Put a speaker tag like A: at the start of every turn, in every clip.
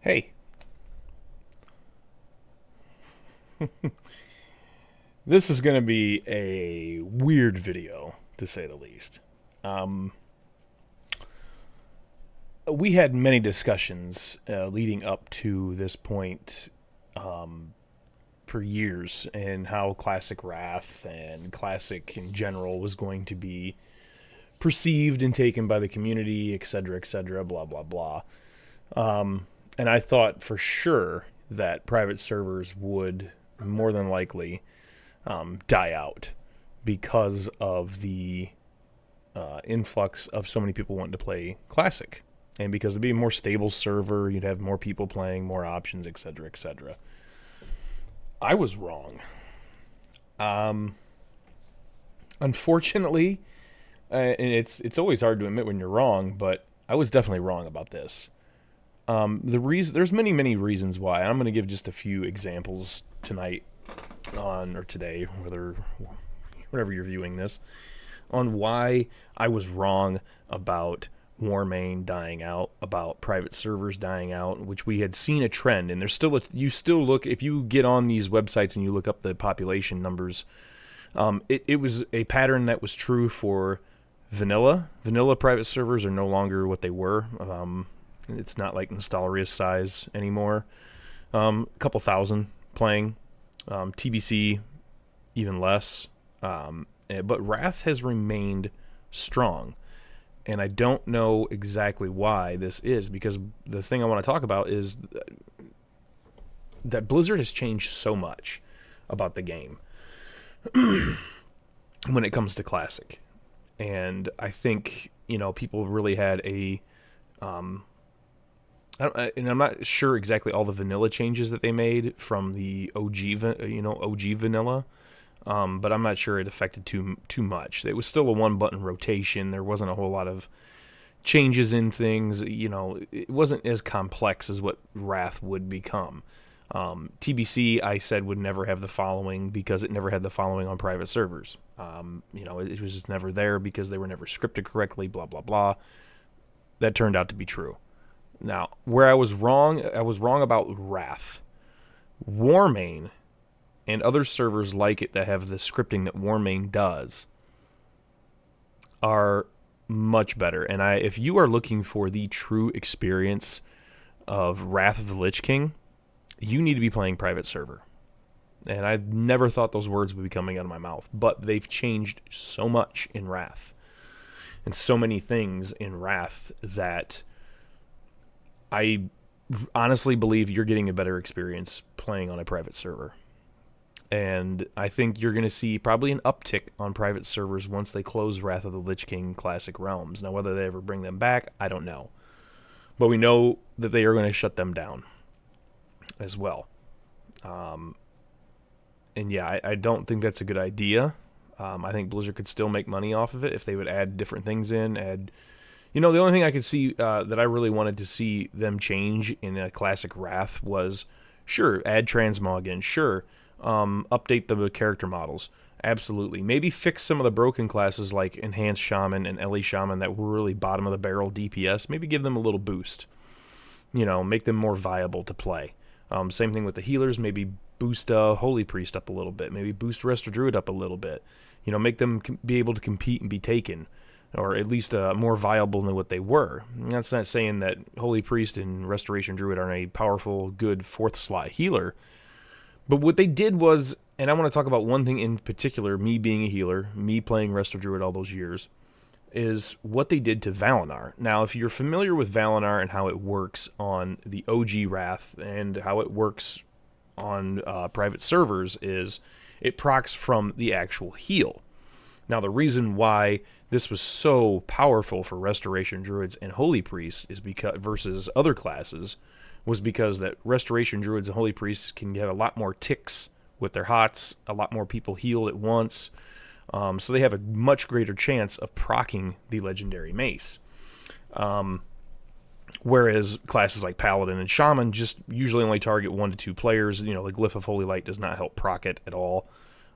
A: Hey, this is going to be a weird video, to say the least. Um, we had many discussions leading up to this point for years, and how Classic Wrath and Classic in general was going to be perceived and taken by the community, etc., blah, blah, blah. And I thought for sure that private servers would more than likely die out because of the influx of so many people wanting to play Classic. And because it'd be a more stable server, you'd have more people playing, more options, etc., etc. I was wrong. Um, Unfortunately, and it's always hard to admit when you're wrong, but I was definitely wrong about this. There's many reasons why. I'm going to give just a few examples tonight on or today, whatever you're viewing this, on why I was wrong about Warmain dying out, about private servers dying out, which we had seen a trend, and there's still you still look if you get on these websites and you look up the population numbers. It was a pattern that was true for vanilla. Vanilla private servers are no longer what they were. It's not like Nostalria's size anymore. A couple thousand playing. TBC even less. But Wrath has remained strong. And I don't know exactly why this is, because the thing I want to talk about is that Blizzard has changed so much about the game when it comes to Classic. And I think, people really had and I'm not sure exactly all the vanilla changes that they made from the OG vanilla, but I'm not sure it affected too much. It was still a one button rotation. There wasn't a whole lot of changes in things. It wasn't as complex as what Wrath would become. TBC, I said, would never have the following because it never had the following on private servers. It was just never there because they were never scripted correctly, blah, blah, blah. That turned out to be true. Now, where I was wrong about Wrath. Warmain and other servers like it that have the scripting that Warmain does are much better. And if you are looking for the true experience of Wrath of the Lich King, you need to be playing private server. And I never thought those words would be coming out of my mouth, but they've changed so much in Wrath and so many things in Wrath that I honestly believe you're getting a better experience playing on a private server. And I think you're going to see probably an uptick on private servers once they close Wrath of the Lich King Classic Realms. Now, whether they ever bring them back, I don't know. But we know that they are going to shut them down as well. And yeah, I don't think that's a good idea. I think Blizzard could still make money off of it if they would add different things in. The only thing I could see that I really wanted to see them change in a Classic Wrath was, sure, add transmog in, sure, update the character models, absolutely. Maybe fix some of the broken classes like Enhanced Shaman and Ellie Shaman that were really bottom of the barrel DPS. Maybe give them a little boost. Make them more viable to play. Same thing with the healers. Maybe boost Holy Priest up a little bit. Maybe boost Resto Druid up a little bit. Make them be able to compete and be taken, or at least more viable than what they were. That's not saying that Holy Priest and Restoration Druid aren't a powerful, good fourth slot healer. But what they did was, and I want to talk about one thing in particular, me being a healer, me playing Resto Druid all those years, is what they did to Valinor. Now, if you're familiar with Valinor and how it works on the OG Wrath and how it works on private servers, is it procs from the actual heal. Now, the reason why this was so powerful for Restoration Druids and Holy Priests is because versus other classes was because that Restoration Druids and Holy Priests can have a lot more ticks with their hots, a lot more people healed at once. So they have a much greater chance of proccing the legendary mace. Whereas classes like Paladin and Shaman just usually only target 1 to 2 players. The Glyph of Holy Light does not help proc it at all,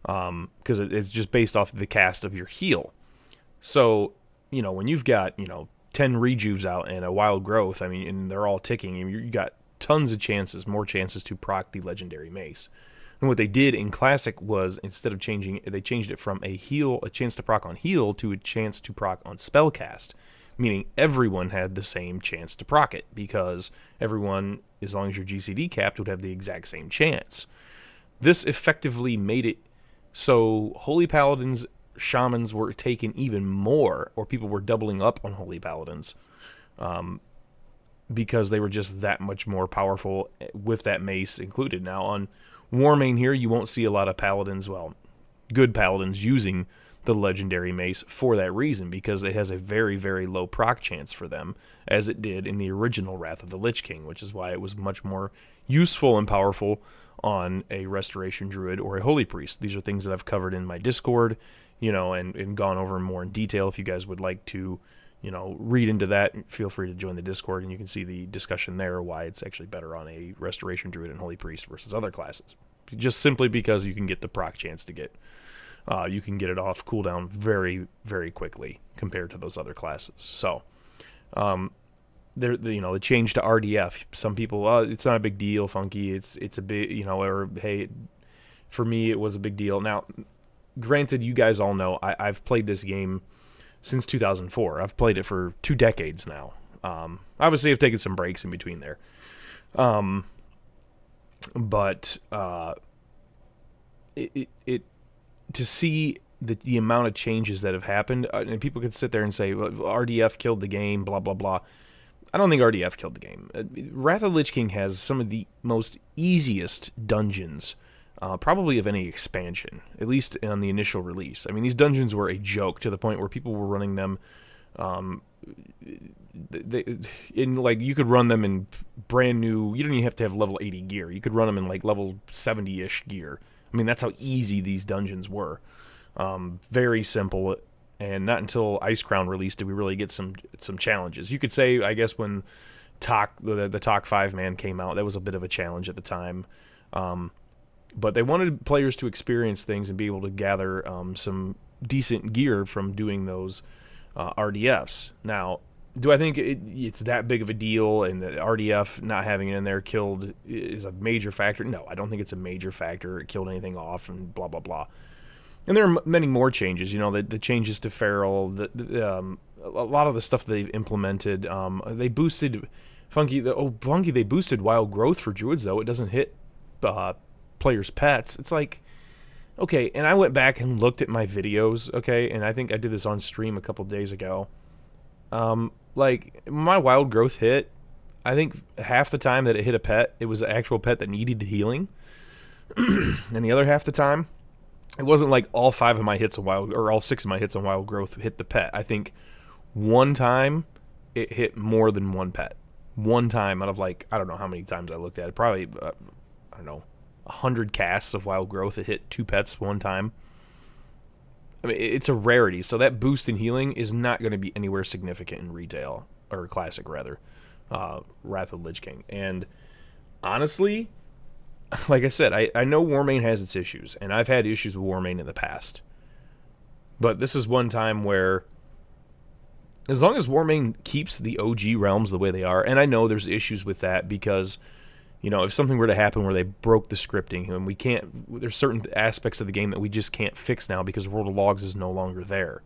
A: because it's just based off of the cast of your heal. So, when you've got, 10 rejuves out and a wild growth, and they're all ticking, you got tons of chances, more chances to proc the legendary mace. And what they did in Classic was, instead of changing, they changed it from a chance to proc on heal, to a chance to proc on spellcast, meaning everyone had the same chance to proc it, because everyone, as long as you're GCD capped, would have the exact same chance. This effectively made it so Holy Paladins, Shamans were taken even more, or people were doubling up on Holy Paladins, because they were just that much more powerful with that mace included. Now, on Warmane here, you won't see a lot of Paladins, well, good Paladins, using the legendary mace for that reason, because it has a very, very low proc chance for them, as it did in the original Wrath of the Lich King, which is why it was much more useful and powerful on a Restoration Druid or a Holy Priest. These are things that I've covered in my Discord, and gone over more in detail. If you guys would like to, read into that, feel free to join the Discord, and you can see the discussion there, why it's actually better on a Restoration Druid and Holy Priest versus other classes. Just simply because you can get the proc chance to get, you can get it off cooldown very, very quickly compared to those other classes. So, the change to RDF. Some people, it's not a big deal, Funky. It's a big, or hey, for me it was a big deal. Now, granted, you guys all know I've played this game since 2004. I've played it for 2 decades now. Obviously, I've taken some breaks in between there. But to see the amount of changes that have happened, and people could sit there and say, well, RDF killed the game, blah, blah, blah. I don't think RDF killed the game. Wrath of the Lich King has some of the most easiest dungeons, probably of any expansion, at least on the initial release. I mean, these dungeons were a joke, to the point where people were running them, you could run them in brand new, you don't even have to have level 80 gear. You could run them in like level 70-ish gear. I mean, that's how easy these dungeons were. Very simple, and not until Ice Crown released did we really get some challenges. You could say, I guess, when the Talk 5 man came out, that was a bit of a challenge at the time. But they wanted players to experience things and be able to gather some decent gear from doing those RDFs. Now, do I think it's that big of a deal, and that RDF not having it in there is a major factor? No, I don't think it's a major factor. It killed anything off and blah, blah, blah. And there are many more changes, the changes to Feral, a lot of the stuff they've implemented. They boosted they boosted Wild Growth for Druids, though. It doesn't hit players' pets. It's like, okay, and I went back and looked at my videos, okay, and I think I did this on stream a couple days ago. My Wild Growth hit, I think half the time that it hit a pet, it was an actual pet that needed healing. And the other half the time, it wasn't like all 5 of my hits on all 6 of my hits on Wild Growth hit the pet. I think one time it hit more than one pet. One time out of I don't know how many times I looked at it. Probably, 100 casts of Wild Growth, it hit 2 pets one time. I mean, it's a rarity, so that boost in healing is not going to be anywhere significant in retail, or Classic rather, Wrath of the Lich King. And honestly, like I said, I know Warmane has its issues, and I've had issues with Warmane in the past. But this is one time where, as long as Warmane keeps the OG realms the way they are, and I know there's issues with that because, if something were to happen where they broke the scripting, and there's certain aspects of the game that we just can't fix now because World of Logs is no longer there.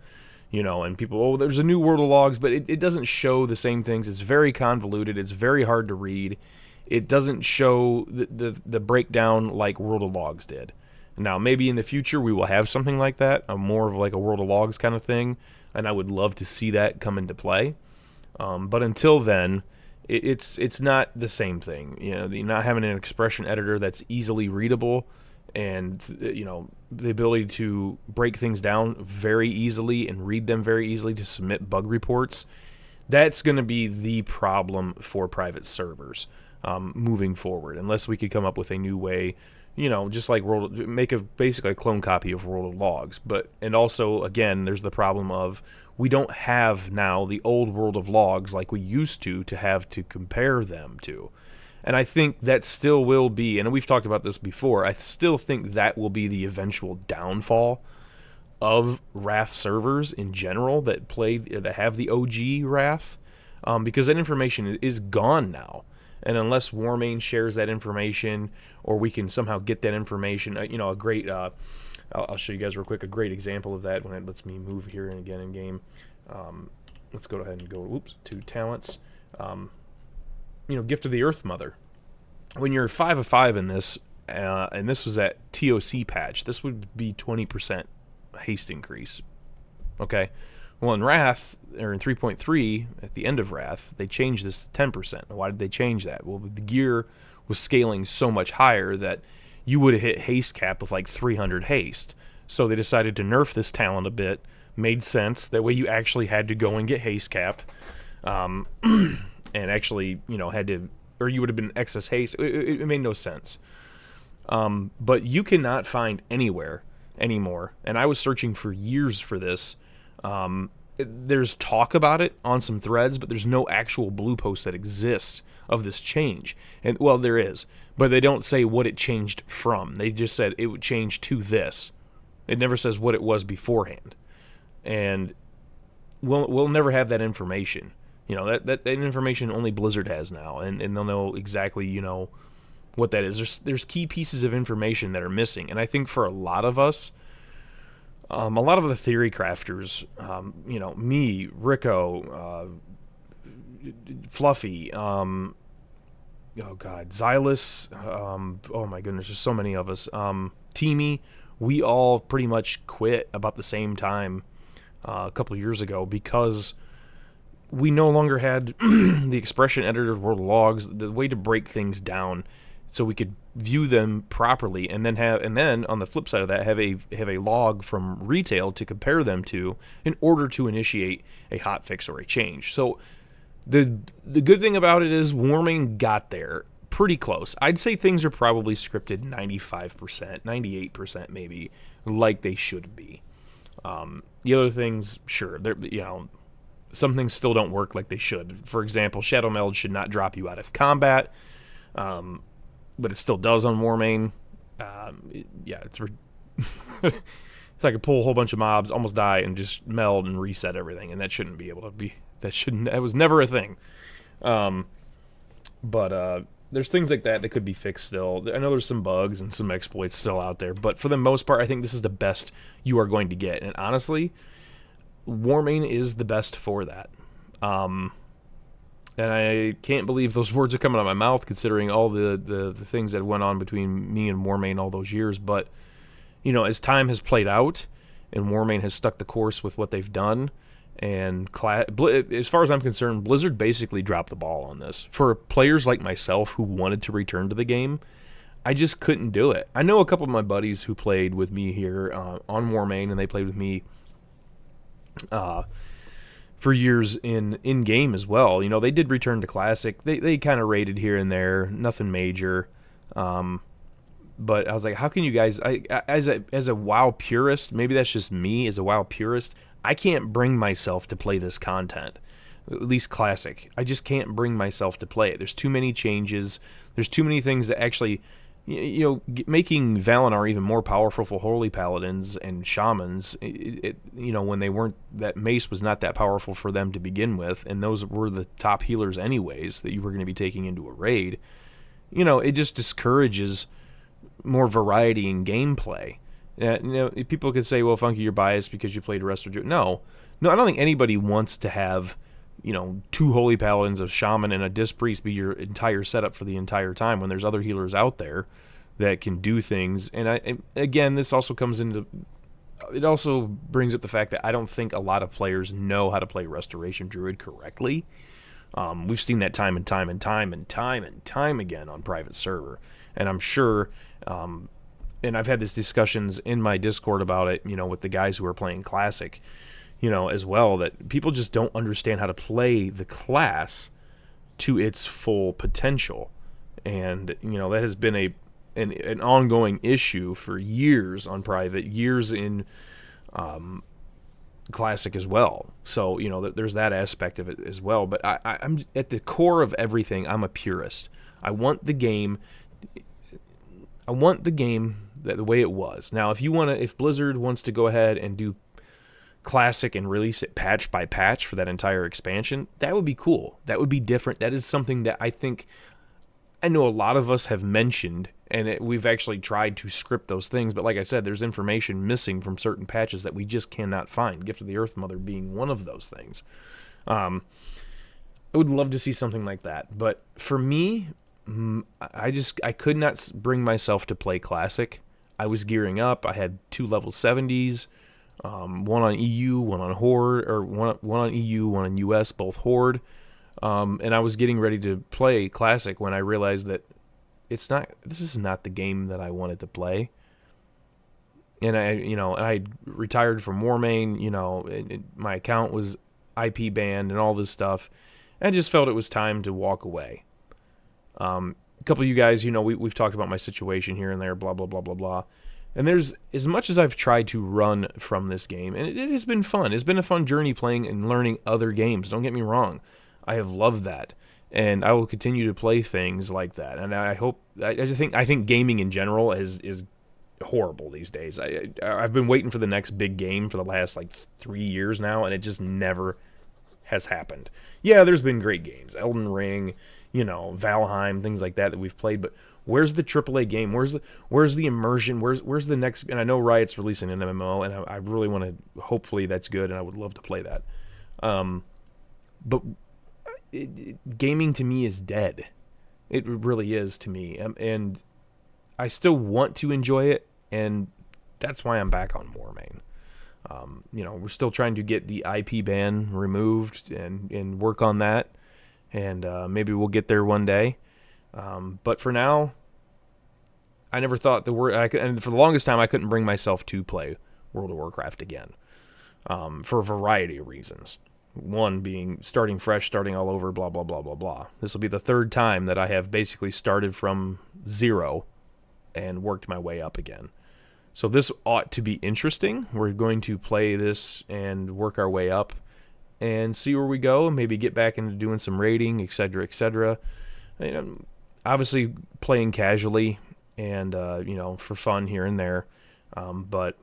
A: And people, there's a new World of Logs, but it doesn't show the same things. It's very convoluted. It's very hard to read. It doesn't show the breakdown like World of Logs did. Now, maybe in the future we will have something like that, more of like a World of Logs kind of thing, and I would love to see that come into play. But until then, it's not the same thing. You're not having an expression editor that's easily readable, and the ability to break things down very easily and read them very easily to submit bug reports. That's going to be the problem for private servers. Moving forward, unless we could come up with a new way, just like basically a clone copy of World of Logs. And also, again, there's the problem of we don't have now the old World of Logs like we used to have to compare them to. And I think that still will be, and we've talked about this before, I still think that will be the eventual downfall of Wrath servers in general that have the OG Wrath, because that information is gone now. And unless Warmane shares that information, or we can somehow get that information, a great, I'll show you guys real quick a great example of that when it lets me move here and again in game. Let's go ahead and go, to talents. Gift of the Earth Mother. When you're 5 of 5 in this, and this was at TOC patch, this would be 20% haste increase. Okay? Well, in Wrath, or in 3.3, at the end of Wrath, they changed this to 10%. Why did they change that? Well, the gear was scaling so much higher that you would have hit haste cap with like 300 haste. So they decided to nerf this talent a bit. Made sense. That way you actually had to go and get haste cap. And actually, had to, or you would have been excess haste. It made no sense. But you cannot find anywhere anymore, and I was searching for years for this. There's talk about it on some threads, but there's no actual blue post that exists of this change. And well, there is, but they don't say what it changed from. They just said it would change to this. It never says what it was beforehand, and we'll never have that information. That information only Blizzard has now, and they'll know exactly what that is. There's key pieces of information that are missing, and I think for a lot of us, a lot of the theory crafters, me, Rico, Fluffy, oh god, Xylus, oh my goodness, there's so many of us, Teamy, we all pretty much quit about the same time a couple of years ago because we no longer had the expression editor or logs, the way to break things down so we could view them properly, and then on the flip side of that, have a log from retail to compare them to in order to initiate a hotfix or a change. So the good thing about it is Warming got there pretty close. I'd say things are probably scripted 95%, 98% maybe, like they should be. The other things, sure, some things still don't work like they should. For example, Shadow Meld should not drop you out of combat, but it still does on Warmane. It's it's like I pull a whole bunch of mobs, almost die, and just meld and reset everything, and that shouldn't be able to be. That was never a thing. But there's things like that could be fixed still. I know there's some bugs and some exploits still out there, but for the most part, I think this is the best you are going to get. And honestly, Warmane is the best for that. And I can't believe those words are coming out of my mouth, considering all the things that went on between me and Warmane all those years. But, as time has played out, and Warmane has stuck the course with what they've done, and as far as I'm concerned, Blizzard basically dropped the ball on this. For players like myself who wanted to return to the game, I just couldn't do it. I know a couple of my buddies who played with me here on Warmane, and they played with me for years in game as well. They did return to Classic. They kind of raided here and there, nothing major. But I was like, how can you guys? As a WoW purist, maybe that's just me as a WoW purist, I can't bring myself to play this content. At least Classic. I just can't bring myself to play it. There's too many changes. There's too many things that actually, making Valinor even more powerful for Holy Paladins and Shamans, when they weren't, that Mace was not that powerful for them to begin with, and those were the top healers anyways that you were going to be taking into a raid. It just discourages more variety in gameplay. People could say, well, Funky, you're biased because you played Restoration. No, I don't think anybody wants to have, 2 Holy Paladins, a Shaman, and a Disc Priest be your entire setup for the entire time when there's other healers out there that can do things. And again, this also it also brings up the fact that I don't think a lot of players know how to play Restoration Druid correctly. We've seen that time and time and time and time and time again on private server. And I'm sure, and I've had these discussions in my Discord about it, with the guys who are playing Classic, as well, that people just don't understand how to play the class to its full potential. And, that has been an ongoing issue for years on private, years in Classic as well. So, there's that aspect of it as well. But I'm at the core of everything, I'm a purist. I want the game the way it was. Now, if Blizzard wants to go ahead and do Classic and release it patch by patch for that entire expansion, that would be cool. That would be different. That is something that I think I know a lot of us have mentioned, and we've actually tried to script those things, but like I said, there's information missing from certain patches that we just cannot find. Gift of the Earth Mother being one of those things. I would love to see something like that, but for me, I could not bring myself to play Classic. I was gearing up. I had 2 level 70s, one on EU, one on Horde, or one on EU, one on US, both Horde. And I was getting ready to play Classic when I realized that this is not the game that I wanted to play. And I retired from Warmain, my account was IP banned and all this stuff. And I just felt it was time to walk away. A couple of you guys, we've talked about my situation here and there, blah, blah, blah, blah, blah. And there's, as much as I've tried to run from this game, and it has been fun. It's been a fun journey playing and learning other games. Don't get me wrong. I have loved that. And I will continue to play things like that. And I think gaming in general is horrible these days. I've been waiting for the next big game for the last 3 years now, and it just never has happened. Yeah, there's been great games. Elden Ring, Valheim, things like that we've played, but where's the AAA game? Where's the immersion? Where's the next? And I know Riot's releasing an MMO, and I really want to. Hopefully that's good, and I would love to play that. But gaming to me is dead. It really is to me, and I still want to enjoy it, and that's why I'm back on Warmain. We're still trying to get the IP ban removed and work on that, and maybe we'll get there one day. But for now, I never thought and for the longest time I couldn't bring myself to play World of Warcraft again, for a variety of reasons. One being starting fresh, starting all over, blah, blah, blah, blah, blah. This will be the 3rd time that I have basically started from 0 and worked my way up again. So this ought to be interesting. We're going to play this and work our way up and see where we go, and maybe get back into doing some raiding, etc., etc. Obviously playing casually and, for fun here and there. But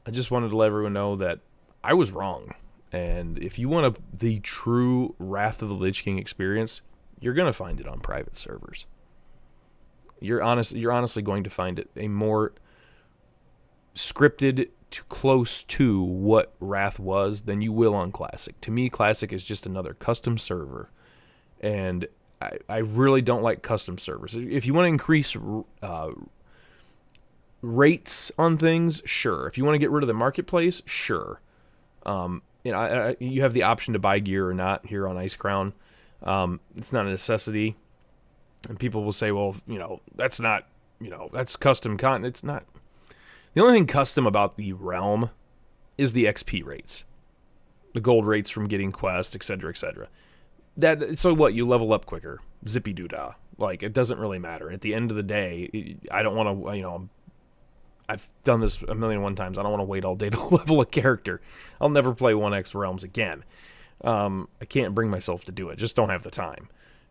A: I just wanted to let everyone know that I was wrong. And if you want the true Wrath of the Lich King experience, you're going to find it on private servers. You're honestly going to find it a more scripted to close to what Wrath was than you will on Classic. To me, Classic is just another custom server. And I really don't like custom servers. If you want to increase rates on things, sure. If you want to get rid of the marketplace, sure. You have the option to buy gear or not here on Icecrown. It's not a necessity. And people will say, well, that's not, that's custom content. It's not. The only thing custom about the realm is the XP rates. The gold rates from getting quests, etc., etc. So what? You level up quicker. Zippy doo-dah. It doesn't really matter. At the end of the day, I don't want to, I've done this 1,000,001 times. I don't want to wait all day to level a character. I'll never play 1X Realms again. I can't bring myself to do it. Just don't have the time.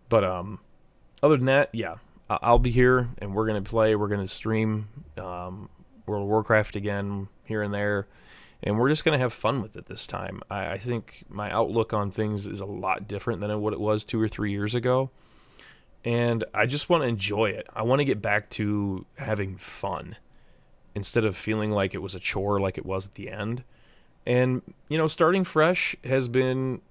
A: But other than that, yeah, I'll be here, and we're going to play. We're going to stream World of Warcraft again here and there, and we're just going to have fun with it this time. I think my outlook on things is a lot different than what it was 2 or 3 years ago, and I just want to enjoy it. I want to get back to having fun instead of feeling like it was a chore like it was at the end. And, starting fresh has been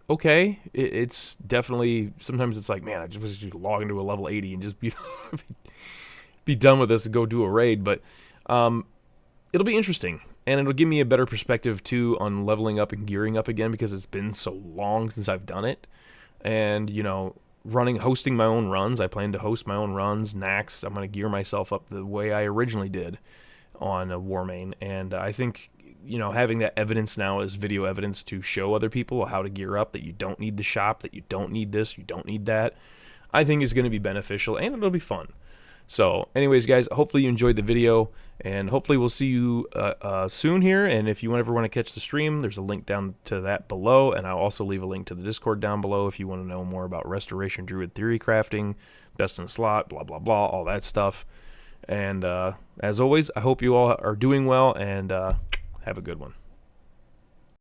A: okay. It's definitely, sometimes it's like, man, I just wish you could log into a level 80 and just be done with this and go do a raid. But it'll be interesting, and it'll give me a better perspective, too, on leveling up and gearing up again, because it's been so long since I've done it. And, hosting my own runs. I plan to host my own runs. Next, I'm going to gear myself up the way I originally did on Warmain. And I think, having that evidence now as video evidence to show other people how to gear up, that you don't need the shop, that you don't need this, you don't need that, I think is going to be beneficial, and it'll be fun. So anyways, guys, hopefully you enjoyed the video, and hopefully we'll see you soon here. And if you ever want to catch the stream, there's a link down to that below, and I'll also leave a link to the Discord down below if you want to know more about Restoration Druid theory crafting, best in slot, blah, blah, blah, all that stuff. And as always, I hope you all are doing well, and have a good one.